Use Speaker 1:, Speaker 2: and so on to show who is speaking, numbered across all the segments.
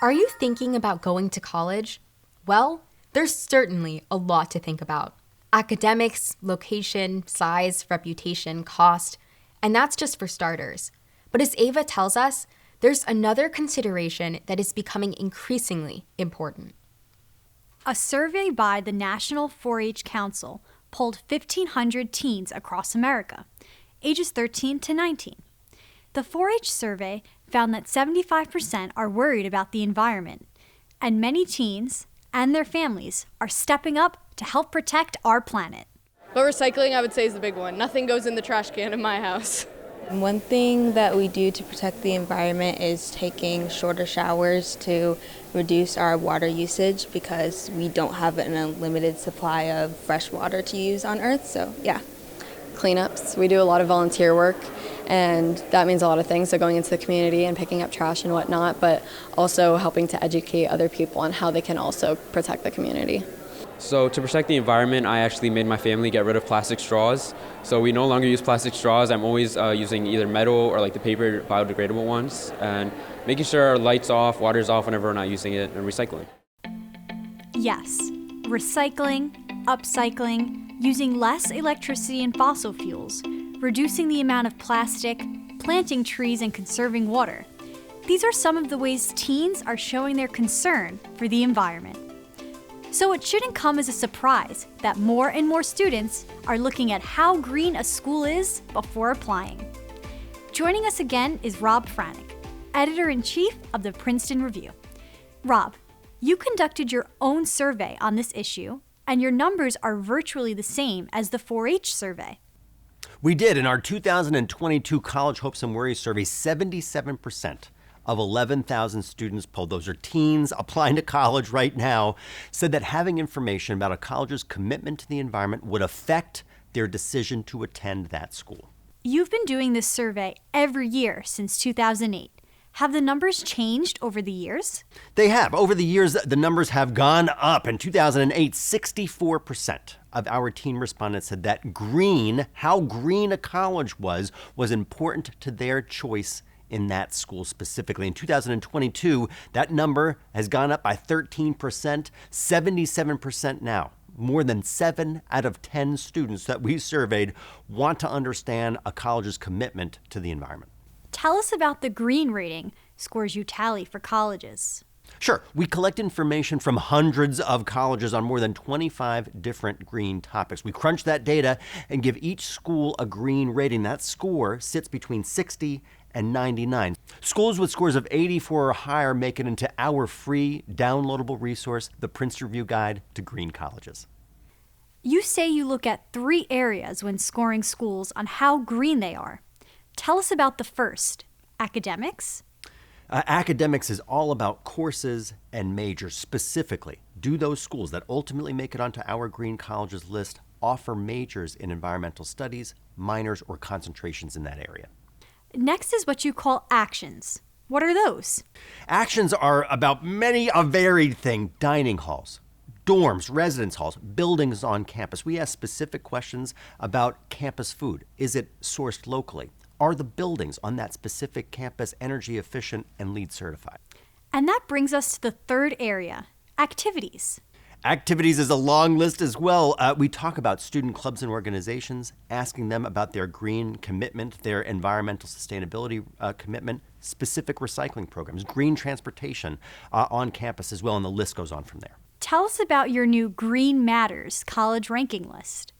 Speaker 1: Are you thinking about going to college? Well, there's certainly a lot to think about. Academics, location, size, reputation, cost, and that's just for starters. But as Ava tells us, there's another consideration that is becoming increasingly important.
Speaker 2: A survey by the National 4-H Council polled 1,500 teens across America, ages 13 to 19. The 4-H survey found that 75% are worried about the environment, and many teens and their families are stepping up to help protect our planet.
Speaker 3: But recycling, I would say, is the big one. Nothing goes in the trash can in my house.
Speaker 4: One thing that we do to protect the environment is taking shorter showers to reduce our water usage because we don't have an unlimited supply of fresh water to use on Earth, so yeah.
Speaker 5: Cleanups. We do a lot of volunteer work, and that means a lot of things, so going into the community and picking up trash and whatnot, but also helping to educate other people on how they can also protect the community.
Speaker 6: So to protect the environment, I actually made my family get rid of plastic straws. So we no longer use plastic straws. I'm always using either metal or like the paper biodegradable ones, and making sure our lights off, water's off whenever we're not using it, and recycling.
Speaker 2: Yes, recycling, upcycling, using less electricity and fossil fuels, reducing the amount of plastic, planting trees, and conserving water. These are some of the ways teens are showing their concern for the environment. So it shouldn't come as a surprise that more and more students are looking at how green a school is before applying. Joining us again is Rob Franick, Editor-in-Chief of the Princeton Review. Rob, you conducted your own survey on this issue, and your numbers are virtually the same as the 4-H survey.
Speaker 7: We did. In our 2022 College Hopes and Worries survey, 77% of 11,000 students polled, those are teens applying to college right now, said that having information about a college's commitment to the environment would affect their decision to attend that school.
Speaker 2: You've been doing this survey every year since 2008. Have the numbers changed over the years?
Speaker 7: They have. Over the years, the numbers have gone up. In 2008, 64% of our teen respondents said that how green a college was important to their choice in that school specifically. In 2022, that number has gone up by 13%, 77% now. More than 7 out of 10 students that we surveyed want to understand a college's commitment to the environment.
Speaker 2: Tell us about the green rating scores you tally for colleges.
Speaker 7: Sure. We collect information from hundreds of colleges on more than 25 different green topics. We crunch that data and give each school a green rating. That score sits between 60 and 99. Schools with scores of 84 or higher make it into our free downloadable resource, the Princeton Review Guide to Green Colleges.
Speaker 2: You say you look at 3 areas when scoring schools on how green they are. Tell us about the first, academics.
Speaker 7: Academics is all about courses and majors. Specifically, do those schools that ultimately make it onto our Green Colleges list offer majors in environmental studies, minors, or concentrations in that area?
Speaker 2: Next is what you call actions. What are those?
Speaker 7: Actions are about many a varied thing. Dining halls, dorms, residence halls, buildings on campus. We ask specific questions about campus food. Is it sourced locally? Are the buildings on that specific campus energy efficient and LEED certified?
Speaker 2: And that brings us to the third area, activities.
Speaker 7: Activities is a long list as well. We talk about student clubs and organizations, asking them about their green commitment, their environmental sustainability commitment, specific recycling programs, green transportation on campus as well, and the list goes on from there.
Speaker 2: Tell us about your new Green Matters college ranking list.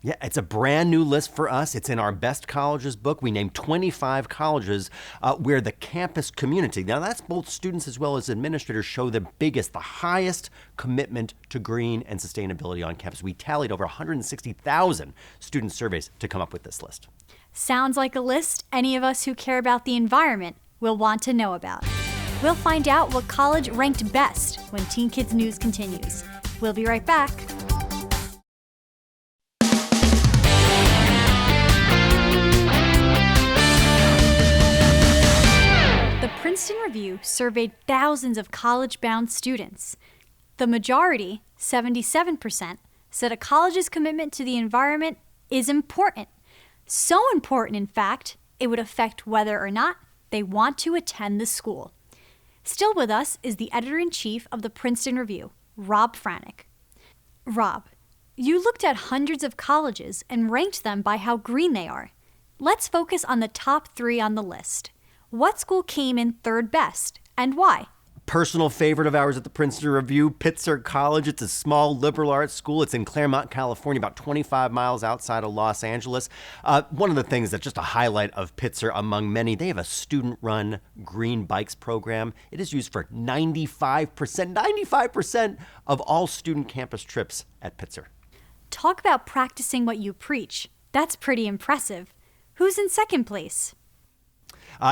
Speaker 7: Yeah, it's a brand new list for us. It's in our Best Colleges book. We named 25 colleges where the campus community, now that's both students as well as administrators, show the highest commitment to green and sustainability on campus. We tallied over 160,000 student surveys to come up with this list.
Speaker 2: Sounds like a list any of us who care about the environment will want to know about. We'll find out what college ranked best when Teen Kids News continues. We'll be right back. The Princeton Review surveyed thousands of college-bound students. The majority, 77%, said a college's commitment to the environment is important. So important, in fact, it would affect whether or not they want to attend the school. Still with us is the editor-in-chief of the Princeton Review, Rob Franick. Rob, you looked at hundreds of colleges and ranked them by how green they are. Let's focus on the top 3 on the list. What school came in third best, and why?
Speaker 7: Personal favorite of ours at the Princeton Review, Pitzer College. It's a small liberal arts school. It's in Claremont, California, about 25 miles outside of Los Angeles. One of the things that's just a highlight of Pitzer among many, they have a student-run green bikes program. It is used for 95% of all student campus trips at Pitzer.
Speaker 2: Talk about practicing what you preach. That's pretty impressive. Who's in second place?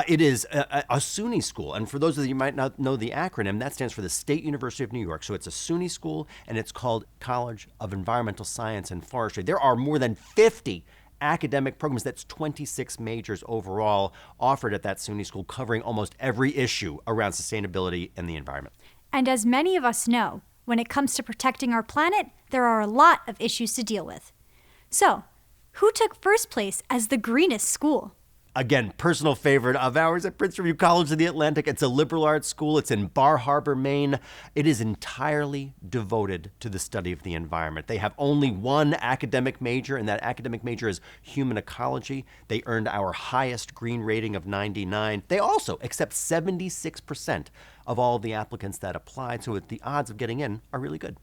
Speaker 7: It is a SUNY school, and for those of you who might not know the acronym, that stands for the State University of New York. So it's a SUNY school, and it's called College of Environmental Science and Forestry. There are more than 50 academic programs. That's 26 majors overall offered at that SUNY school, covering almost every issue around sustainability and the environment.
Speaker 2: And as many of us know, when it comes to protecting our planet, there are a lot of issues to deal with. So, who took first place as the greenest school?
Speaker 7: Again, personal favorite of ours at Princeton Review College of the Atlantic. It's a liberal arts school. It's in Bar Harbor, Maine. It is entirely devoted to the study of the environment. They have only one academic major, and that academic major is human ecology. They earned our highest green rating of 99. They also accept 76% of all the applicants that applied, so the odds of getting in are really good.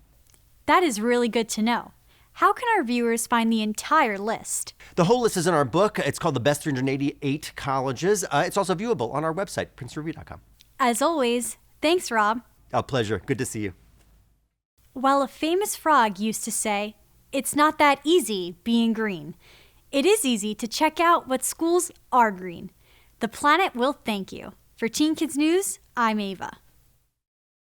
Speaker 2: That is really good to know. How can our viewers find the entire list?
Speaker 7: The whole list is in our book. It's called The Best 388 Colleges. It's also viewable on our website, princetonreview.com.
Speaker 2: As always, thanks, Rob.
Speaker 7: A pleasure. Good to see you.
Speaker 2: Well, a famous frog used to say, "It's not that easy being green." It is easy to check out what schools are green. The planet will thank you. For Teen Kids News, I'm Ava.